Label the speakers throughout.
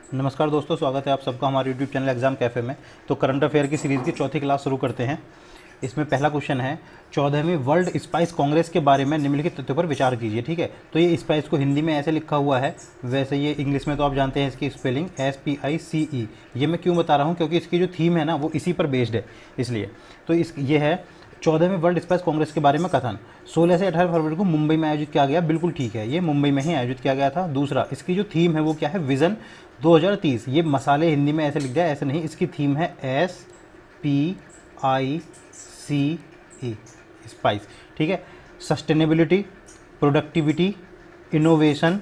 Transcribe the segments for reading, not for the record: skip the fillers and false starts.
Speaker 1: नमस्कार दोस्तों, स्वागत है आप सबका हमारे यूट्यूब चैनल एग्जाम कैफ़े में। तो करंट अफेयर की सीरीज़ की चौथी क्लास शुरू करते हैं। इसमें पहला क्वेश्चन है, 14वीं वर्ल्ड स्पाइस कांग्रेस के बारे में निम्नलिखित तथ्यों पर विचार कीजिए। ठीक है, तो ये स्पाइस को हिंदी में ऐसे लिखा हुआ है, वैसे ये इंग्लिश में तो आप जानते हैं इसकी स्पेलिंग SPICE। ये मैं क्यों बता रहा हूँ, क्योंकि इसकी जो थीम है ना वो इसी पर बेस्ड है, इसलिए। तो ये है 14वें वर्ल्ड स्पाइस कांग्रेस के बारे में कथन। 16 से 18 फरवरी को मुंबई में आयोजित किया गया। बिल्कुल ठीक है, ये मुंबई में ही आयोजित किया गया था। दूसरा, इसकी जो थीम है वो क्या है, विजन 2030। ये मसाले हिंदी में ऐसे लिख दिया, ऐसे नहीं, इसकी थीम है SPICE, स्पाइस। ठीक है, sustainability, productivity, innovation,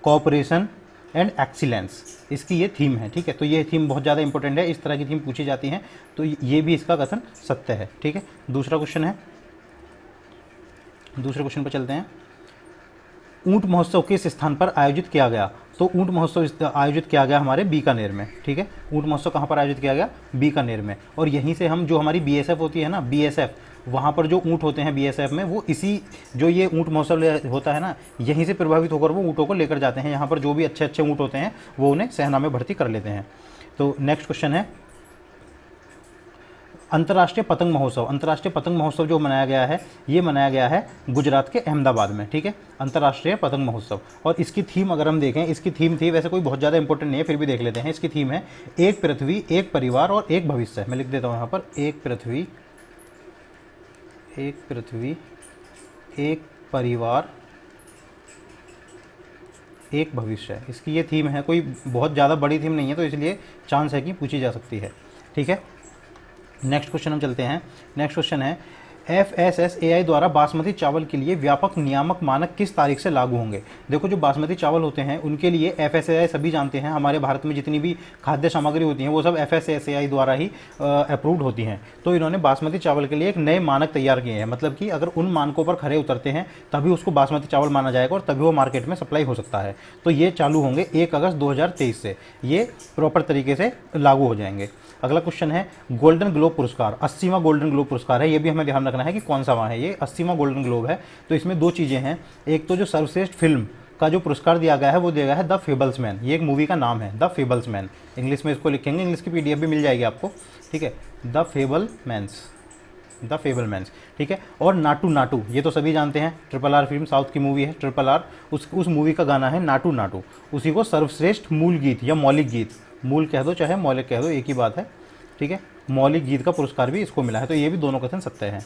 Speaker 1: cooperation and excellence, इसकी ये थीम है। ठीक है, तो ये थीम बहुत ज़्यादा इंपॉर्टेंट है, इस तरह की थीम पूछी जाती हैं, तो ये भी इसका कथन सत्य है। ठीक है, दूसरा क्वेश्चन है, दूसरे क्वेश्चन पर चलते हैं। ऊंट महोत्सव किस स्थान पर आयोजित किया गया? तो ऊंट महोत्सव आयोजित किया गया हमारे बीकानेर में। ठीक है, ऊंट महोत्सव कहाँ पर आयोजित किया गया? बीकानेर में। और यहीं से हम, जो हमारी BSF होती है ना, BSF, वहाँ पर जो ऊँट होते हैं BSF में, वो इसी, जो ये ऊँट महोत्सव होता है ना, यहीं से प्रभावित होकर वो ऊँटों को लेकर जाते हैं। यहाँ पर जो भी अच्छे अच्छे ऊँट होते हैं वो उन्हें सेना में भर्ती कर लेते हैं। तो नेक्स्ट क्वेश्चन है, अंतर्राष्ट्रीय पतंग महोत्सव। अंतर्राष्ट्रीय पतंग महोत्सव जो मनाया गया है, ये मनाया गया है गुजरात के अहमदाबाद में। ठीक है, अंतर्राष्ट्रीय पतंग महोत्सव। और इसकी थीम अगर हम देखें, इसकी थीम थी, वैसे कोई बहुत ज़्यादा इंपॉर्टेंट नहीं है, फिर भी देख लेते हैं। इसकी थीम है एक पृथ्वी, एक परिवार और एक भविष्य। मैं लिख देता हूँ यहाँ पर, एक पृथ्वी, एक परिवार, एक भविष्य। इसकी ये थीम है, कोई बहुत ज़्यादा बड़ी थीम नहीं है, तो इसलिए चांस है कि पूछी जा सकती है। ठीक है, नेक्स्ट क्वेश्चन हम चलते हैं। नेक्स्ट क्वेश्चन है, FSSAI द्वारा बासमती चावल के लिए व्यापक नियामक मानक किस तारीख से लागू होंगे? देखो, जो बासमती चावल होते हैं उनके लिए FSSAI, सभी जानते हैं, हमारे भारत में जितनी भी खाद्य सामग्री होती हैं वो सब FSSAI द्वारा ही अप्रूव्ड होती हैं। तो इन्होंने बासमती चावल के लिए एक नए मानक तैयार किए हैं, मतलब कि अगर उन मानकों पर खरे उतरते हैं तभी उसको बासमती चावल माना जाएगा और तभी वो मार्केट में सप्लाई हो सकता है। तो ये चालू होंगे 1 अगस्त 2023 से, ये प्रॉपर तरीके से लागू हो जाएंगे। अगला क्वेश्चन है, गोल्डन ग्लोब पुरस्कार, 80वां गोल्डन ग्लोब पुरस्कार है, ये भी हमें ध्यान रखना है कि कौन सा वहाँ है। ये 80वां गोल्डन ग्लोब है। तो इसमें दो चीज़ें हैं, एक तो जो सर्वश्रेष्ठ फिल्म का जो पुरस्कार दिया गया है वो दिया गया है द फेबल्समैन। ये एक मूवी का नाम है, द फेबल्समैन। इंग्लिश में इसको लिखेंगे, इंग्लिश की PDF भी मिल जाएगी आपको। ठीक है, द फेबलमैन्स। ठीक है, और नाटू नाटू, ये तो सभी जानते हैं, RRR फिल्म, साउथ की मूवी है RRR, उस मूवी का गाना है नाटू नाटू। उसी को सर्वश्रेष्ठ मूल गीत या मौलिक गीत, मूल कह दो चाहे मौलिक कह दो, एक ही बात है। ठीक है, मौलिक गीत का पुरस्कार भी इसको मिला है। तो ये भी दोनों कथन सत्य हैं।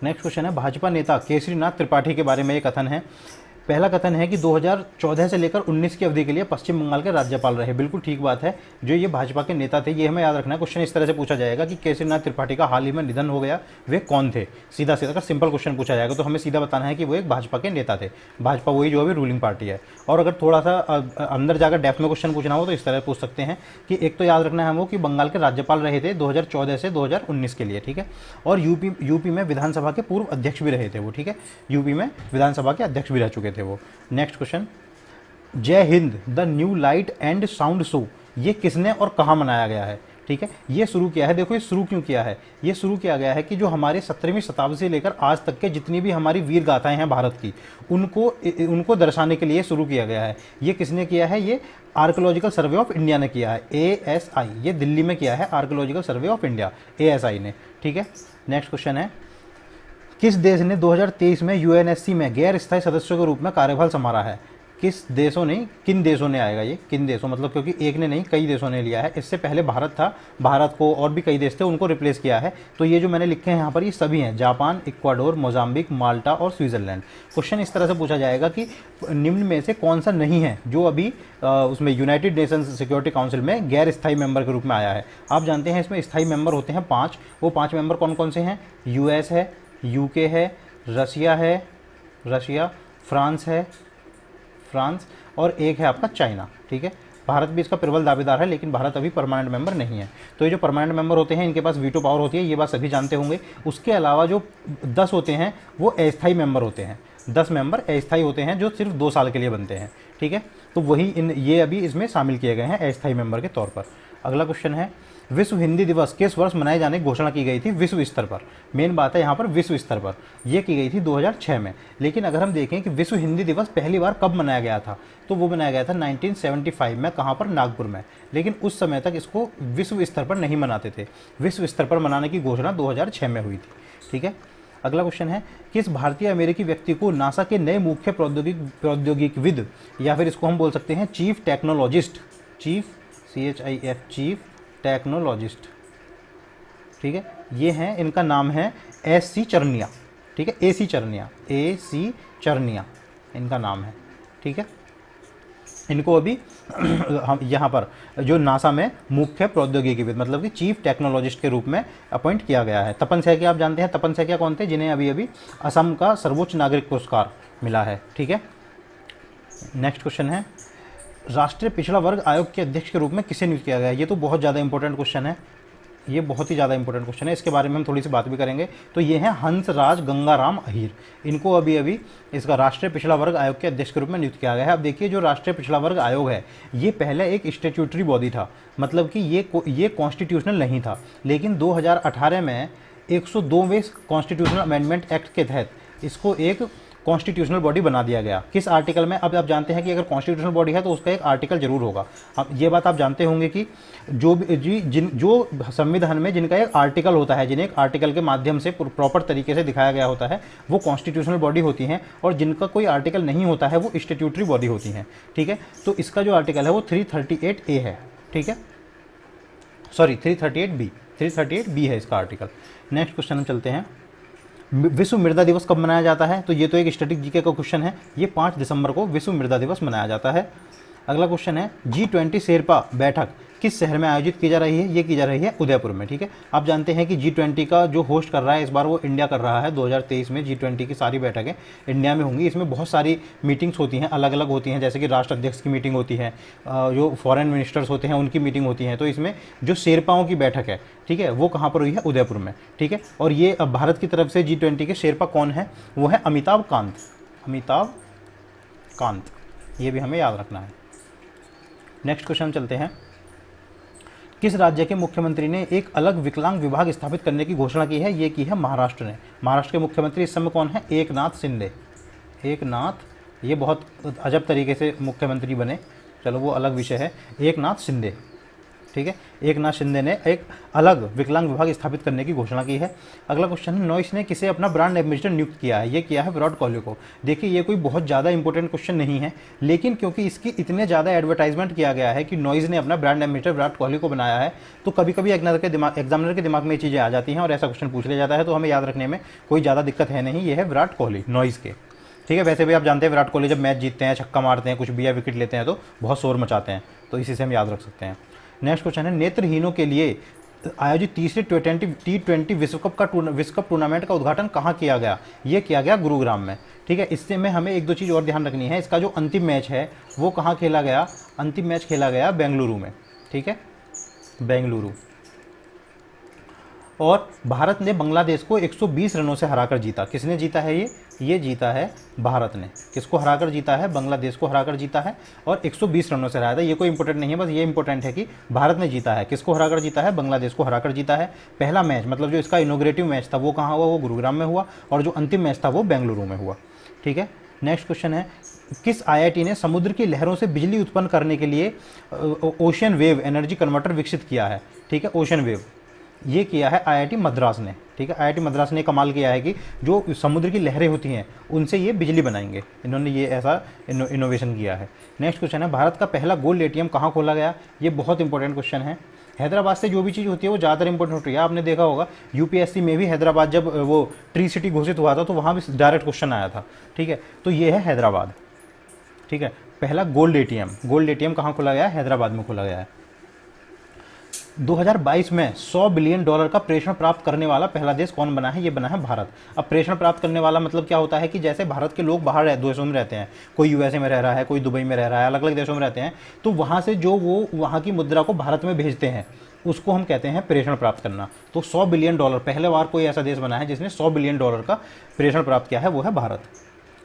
Speaker 1: नेक्स्ट क्वेश्चन है, भाजपा नेता केसरीनाथ त्रिपाठी के बारे में ये कथन है। पहला कथन है कि 2014 से लेकर 19 की अवधि के लिए पश्चिम बंगाल के राज्यपाल रहे। बिल्कुल ठीक बात है, जो ये भाजपा के नेता थे, ये हमें याद रखना है। क्वेश्चन इस तरह से पूछा जाएगा कि केसरीनाथ त्रिपाठी का हाल ही में निधन हो गया, वे कौन थे? सीधा सीधा का सिंपल क्वेश्चन पूछा जाएगा, तो हमें सीधा बताना है कि वो एक भाजपा के नेता थे। भाजपा वही जो अभी रूलिंग पार्टी है। और अगर थोड़ा सा अंदर जाकर डेप्थ में क्वेश्चन पूछना हो तो इस तरह पूछ सकते हैं कि एक तो याद रखना है हमको कि बंगाल के राज्यपाल रहे थे 2014 से 2019 के लिए। ठीक है, और यूपी में विधानसभा के पूर्व अध्यक्ष भी रहे थे वो। ठीक है, यूपी में विधानसभा के अध्यक्ष भी रह चुके थे वो। नेक्स्ट क्वेश्चन, जय Hind the new light and sound show, ये किसने और कहाँ मनाया गया है? ठीक है, ये शुरू किया है, देखो ये शुरू क्यों किया है, ये शुरू किया गया है कि जो हमारे 17वीं शताब्दी से लेकर आज तक के जितनी भी हमारी वीर गाथाएं हैं भारत की, उनको दर्शाने के लिए शुरू किया गया है। ये किसने किया है? ये आर्कोलॉजिकल सर्वे ऑफ इंडिया ने किया है, ASI, ये दिल्ली में किया है archaeological survey of India, ASI ने। ठीक है, नेक्स्ट क्वेश्चन है, किस देश ने 2023 में UNSC में गैर स्थायी सदस्यों के रूप में कार्यभार संभाला है? किस देशों ने, किन देशों ने आएगा ये, किन देशों, मतलब क्योंकि एक ने नहीं कई देशों ने लिया है। इससे पहले भारत था, भारत को और भी कई देश थे, उनको रिप्लेस किया है। तो ये जो मैंने लिखे हैं यहाँ पर, ये सभी हैं, जापान, इक्वाडोर, मोजाम्बिक, माल्टा और स्विट्जरलैंड। क्वेश्चन इस तरह से पूछा जाएगा कि निम्न में से कौन सा नहीं है जो अभी उसमें यूनाइटेड नेशंस सिक्योरिटी काउंसिल में गैर स्थायी मेंबर के रूप में आया है। आप जानते हैं इसमें स्थायी मेंबर होते हैं 5, वो 5 मेंबर कौन कौन से हैं? US है, UK है, रशिया है, फ्रांस और एक है आपका चाइना। ठीक है, भारत भी इसका प्रबल दावेदार है, लेकिन भारत अभी परमानेंट मेंबर नहीं है। तो ये जो परमानेंट मेंबर होते हैं इनके पास वीटो पावर होती है, ये बात सभी जानते होंगे। उसके अलावा जो 10 होते हैं वो अस्थायी मेंबर होते हैं, 10 मेंबर अस्थायी होते हैं जो सिर्फ 2 साल के लिए बनते हैं। ठीक है, तो वही ये अभी इसमें शामिल किए गए हैं अस्थायी मेंबर के तौर पर। अगला क्वेश्चन है, विश्व हिंदी दिवस किस वर्ष मनाए जाने की घोषणा की गई थी विश्व स्तर पर? मेन बात है यहाँ पर विश्व स्तर पर, यह की गई थी 2006 में। लेकिन अगर हम देखें कि विश्व हिंदी दिवस पहली बार कब मनाया गया था, तो वो मनाया गया था 1975 में। कहाँ पर? नागपुर में। लेकिन उस समय तक इसको विश्व स्तर पर नहीं मनाते थे, विश्व स्तर पर मनाने की घोषणा 2006 में हुई थी। ठीक है, अगला क्वेश्चन है, किस भारतीय अमेरिकी व्यक्ति को नासा के नए मुख्य प्रौद्योगिकविद, या फिर इसको हम बोल सकते हैं चीफ टेक्नोलॉजिस्ट, चीफ टेक्नोलॉजिस्ट, ठीक है, ये हैं, इनका नाम है AC चरनिया। ठीक है, AC चरनिया इनका नाम है। ठीक है, इनको अभी हम यहाँ पर जो नासा में मुख्य प्रौद्योगिकीविद मतलब कि चीफ टेक्नोलॉजिस्ट के रूप में अपॉइंट किया गया है। तपन सैकिया आप जानते हैं, तपन सैकिया कौन थे? जिन्हें अभी अभी असम का सर्वोच्च नागरिक पुरस्कार मिला है। ठीक है, नेक्स्ट क्वेश्चन है, राष्ट्रीय पिछड़ा वर्ग आयोग के अध्यक्ष के रूप में किसे नियुक्त किया गया? ये तो बहुत ज़्यादा इंपॉर्टेंट क्वेश्चन है, ये बहुत ही ज़्यादा इंपॉर्टेंट क्वेश्चन है, इसके बारे में हम थोड़ी सी बात भी करेंगे। तो ये हैं हंसराज गंगाराम अहीर, इनको अभी अभी इसका राष्ट्रीय पिछड़ा वर्ग आयोग के अध्यक्ष के रूप में नियुक्त किया गया है। अब देखिए, जो राष्ट्रीय पिछड़ा वर्ग आयोग है, ये पहले एक स्टैट्यूटरी बॉडी था, मतलब कि ये कॉन्स्टिट्यूशनल नहीं था। लेकिन 2018 में 102वें कॉन्स्टिट्यूशनल अमेंडमेंट एक्ट के तहत इसको एक कॉन्स्टिट्यूशनल बॉडी बना दिया गया। किस आर्टिकल में? अब आप जानते हैं कि अगर कॉन्स्टिट्यूशनल बॉडी है तो उसका एक आर्टिकल जरूर होगा। अब ये बात आप जानते होंगे कि जो संविधान में जिनका एक आर्टिकल होता है, जिन्हें एक आर्टिकल के माध्यम से प्रॉपर तरीके से दिखाया गया होता है, वो कॉन्स्टिट्यूशनल बॉडी होती हैं, और जिनका कोई आर्टिकल नहीं होता है वो स्टैट्यूटरी बॉडी होती हैं। ठीक है, तो इसका जो आर्टिकल है वो 338A है। ठीक है, सॉरी 338B है इसका आर्टिकल। नेक्स्ट क्वेश्चन हम चलते हैं, विश्व मृदा दिवस कब मनाया जाता है? तो ये तो एक स्टैटिक जीके का क्वेश्चन है, ये 5 दिसंबर को विश्व मृदा दिवस मनाया जाता है। अगला क्वेश्चन है, G20 शेरपा बैठक किस शहर में आयोजित की जा रही है? ये की जा रही है उदयपुर में। ठीक है, आप जानते हैं कि G20 का जो होस्ट कर रहा है इस बार वो इंडिया कर रहा है। 2023 में G20 की सारी बैठकें इंडिया में होंगी। इसमें बहुत सारी मीटिंग्स होती हैं, अलग अलग होती हैं, जैसे कि राष्ट्र अध्यक्ष की मीटिंग होती है, जो फॉरेन मिनिस्टर्स होते हैं उनकी मीटिंग होती है। तो इसमें जो शेरपाओं की बैठक है, ठीक है, वो कहाँ पर हुई है? उदयपुर में। ठीक है, और ये भारत की तरफ से G20 के शेरपा कौन है? वो है अमिताभ कांत, ये भी हमें याद रखना है। नेक्स्ट क्वेश्चन चलते हैं, किस राज्य के मुख्यमंत्री ने एक अलग विकलांग विभाग स्थापित करने की घोषणा की है? ये की है महाराष्ट्र ने। महाराष्ट्र के मुख्यमंत्री इस समय कौन है? एकनाथ शिंदे। ये बहुत अजब तरीके से मुख्यमंत्री बने, चलो वो अलग विषय है। एकनाथ शिंदे, ठीक है, एकनाथ शिंदे ने एक अलग विकलांग विभाग स्थापित करने की घोषणा की है। अगला क्वेश्चन है, नॉइस ने किसे अपना ब्रांड एम्बेसडर नियुक्त किया है? ये किया है विराट कोहली को। देखिए, ये कोई बहुत ज़्यादा इंपॉर्टेंट क्वेश्चन नहीं है, लेकिन क्योंकि इसकी इतने ज़्यादा एडवर्टाइजमेंट किया गया है कि नॉइस ने अपना ब्रांड एम्बेसडर विराट कोहली को बनाया है, तो कभी कभी एग्जामिनर के दिमाग में ये चीज़ें आ जाती हैं और ऐसा क्वेश्चन पूछ लिया जाता है, तो हमें याद रखने में कोई ज़्यादा दिक्कत है नहीं। ये है विराट कोहली, नॉइस के। ठीक है, वैसे भी आप जानते हैं विराट कोहली जब मैच जीतते हैं, छक्का मारते हैं, कुछ भी या विकेट लेते हैं तो बहुत शोर मचाते हैं, तो इसी से हम याद रख सकते हैं। नेक्स्ट क्वेश्चन है, नेत्रहीनों के लिए आयोजित तीसरे T20 विश्व कप टूर्नामेंट का उद्घाटन कहाँ किया गया? ये किया गया गुरुग्राम में। ठीक है, इससे में हमें एक दो चीज़ और ध्यान रखनी है। इसका जो अंतिम मैच है वो कहाँ खेला गया? अंतिम मैच खेला गया बेंगलुरु में। ठीक है, बेंगलुरु। और भारत ने बांग्लादेश को 120 रनों से हराकर जीता। किसने जीता है? ये जीता है भारत ने। किसको हराकर जीता है? बांग्लादेश को हराकर जीता है और 120 रनों से हराया था। ये कोई इंपॉर्टेंट नहीं है, बस ये इंपॉर्टेंट है कि भारत ने जीता है। किसको हराकर जीता है? बांग्लादेश को हराकर जीता है। पहला मैच मतलब जो इसका इनोग्रेटिव मैच था वो कहाँ हुआ? वो गुरुग्राम में हुआ, और जो अंतिम मैच था वो बेंगलुरु में हुआ। ठीक है, नेक्स्ट क्वेश्चन है, किस IIT ने समुद्र की लहरों से बिजली उत्पन्न करने के लिए ओशन वेव एनर्जी कन्वर्टर विकसित किया है? ठीक है, ओशन वेव ये किया है IIT मद्रास ने। ठीक है, IIT मद्रास ने कमाल किया है कि जो समुद्र की लहरें होती हैं उनसे ये बिजली बनाएंगे। इन्होंने ये ऐसा इनोवेशन किया है। नेक्स्ट क्वेश्चन है, भारत का पहला गोल्ड ATM कहाँ खोला गया? ये बहुत इंपॉर्टेंट क्वेश्चन है। हैदराबाद से जो भी चीज़ होती है वो ज़्यादातर इंपॉर्टेंट होती है। आपने देखा होगा UPSC में भी हैदराबाद जब वो ट्री सिटी घोषित हुआ था तो वहाँ भी डायरेक्ट क्वेश्चन आया था। ठीक है, तो ये है हैदराबाद। ठीक है, पहला गोल्ड ATM कहाँ खोला गया है? हैदराबाद में खोला गया है। 2022 में $100 बिलियन का प्रेषण प्राप्त करने वाला पहला देश कौन बना है? ये बना है भारत। अब प्रेषण प्राप्त करने वाला मतलब क्या होता है कि जैसे भारत के लोग बाहर देशों में रहते हैं, कोई USA में रह रहा है, कोई दुबई में रह रहा है, अलग अलग देशों में रहते हैं, तो वहाँ से जो वो वहाँ की मुद्रा को भारत में भेजते हैं उसको हम कहते हैं प्रेषण प्राप्त करना। तो $100 बिलियन, पहले बार कोई ऐसा देश बना है जिसने $100 बिलियन का प्रेषण प्राप्त किया है, वो है भारत।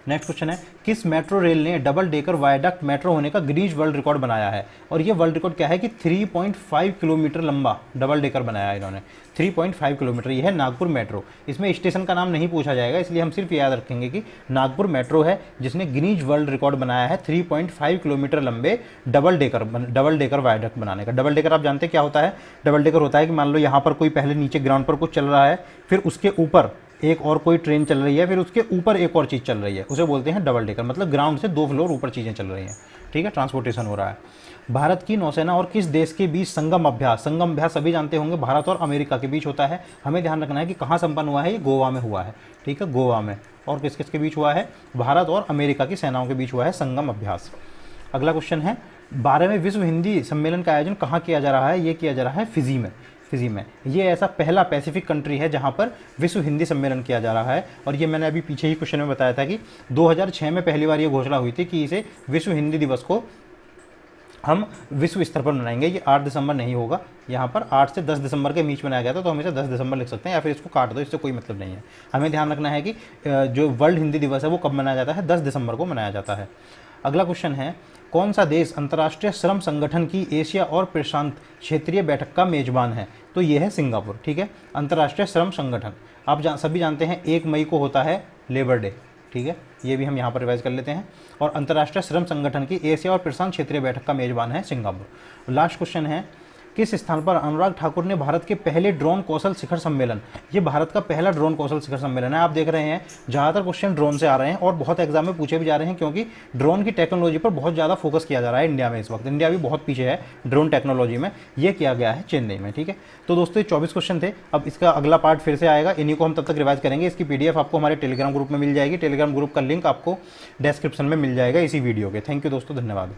Speaker 1: नेक्स्ट क्वेश्चन है, किस मेट्रो रेल ने डबल डेकर वायडक्ट मेट्रो होने का गिनीज वर्ल्ड रिकॉर्ड बनाया है? और ये वर्ल्ड रिकॉर्ड क्या है कि 3.5 किलोमीटर लंबा डबल डेकर बनाया है इन्होंने, 3.5 किलोमीटर। ये है नागपुर मेट्रो। इसमें स्टेशन का नाम नहीं पूछा जाएगा, इसलिए हम सिर्फ याद रखेंगे कि नागपुर मेट्रो है जिसने गिनीज वर्ल्ड रिकॉर्ड बनाया है 3.5 किलोमीटर लंबे डबल डेकर वायडक्ट बनाने का। डबल डेकर आप जानते हैं क्या होता है? डबल डेकर होता है कि मान लो यहाँ पर कोई पहले नीचे ग्राउंड पर कुछ चल रहा है, फिर उसके ऊपर एक और कोई ट्रेन चल रही है, फिर उसके ऊपर एक और चीज़ चल रही है, उसे बोलते हैं डबल डेकर। मतलब ग्राउंड से 2 फ्लोर ऊपर चीज़ें चल रही हैं, ठीक है, ट्रांसपोर्टेशन हो रहा है। भारत की नौसेना और किस देश के बीच संगम अभ्यास सभी जानते होंगे भारत और अमेरिका के बीच होता है। हमें ध्यान रखना है कि कहाँ संपन्न हुआ है, ये गोवा में हुआ है, ठीक है, गोवा में। और किस किस के बीच हुआ है? भारत और अमेरिका की सेनाओं के बीच हुआ है संगम अभ्यास। अगला क्वेश्चन है, 12वें विश्व हिंदी सम्मेलन का आयोजन कहाँ किया जा रहा है? ये किया जा रहा है फिजी में। ये ऐसा पहला पैसिफिक कंट्री है जहाँ पर विश्व हिंदी सम्मेलन किया जा रहा है। और ये मैंने अभी पीछे ही क्वेश्चन में बताया था कि 2006 में पहली बार ये घोषणा हुई थी कि इसे विश्व हिंदी दिवस को हम विश्व स्तर पर मनाएंगे। ये 8 दिसंबर नहीं होगा, यहाँ पर 8 से 10 दिसंबर के बीच मनाया गया था, तो हम इसे 10 दिसंबर लिख सकते हैं, या फिर इसको काट दो, इससे कोई मतलब नहीं है। हमें ध्यान रखना है कि जो वर्ल्ड हिंदी दिवस है वो कब मनाया जाता है? 10 दिसंबर को मनाया जाता है। अगला क्वेश्चन है, कौन सा देश अंतर्राष्ट्रीय श्रम संगठन की एशिया और प्रशांत क्षेत्रीय बैठक का मेजबान है? तो ये है सिंगापुर, ठीक है। अंतर्राष्ट्रीय श्रम संगठन आप सभी जानते हैं 1 मई को होता है लेबर डे, ठीक है, ये भी हम यहाँ पर रिवाइज कर लेते हैं। और अंतर्राष्ट्रीय श्रम संगठन की एशिया और प्रशांत क्षेत्रीय बैठक का मेजबान है सिंगापुर। लास्ट क्वेश्चन है, किस स्थान पर अनुराग ठाकुर ने भारत के पहले ड्रोन कौशल शिखर सम्मेलन, ये भारत का पहला ड्रोन कौशल शिखर सम्मेलन है। आप देख रहे हैं ज़्यादातर क्वेश्चन ड्रोन से आ रहे हैं और बहुत एग्जाम में पूछे भी जा रहे हैं, क्योंकि ड्रोन की टेक्नोलॉजी पर बहुत ज़्यादा फोकस किया जा रहा है इंडिया में। इस वक्त इंडिया भी बहुत पीछे है ड्रोन टेक्नोलॉजी में। ये किया गया है चेन्नई में, ठीक है। तो दोस्तों ये 24 क्वेश्चन थे। अब इसका अगला पार्ट फिर से आएगा, इन्हीं को हम तब तक रिवाइज करेंगे। इसकी PDF आपको हमारे टेलीग्राम ग्रुप में मिल जाएगी। टेलीग्राम ग्रुप का लिंक आपको डिस्क्रिप्शन में मिल जाएगा इसी वीडियो के। थैंक यू दोस्तों, धन्यवाद।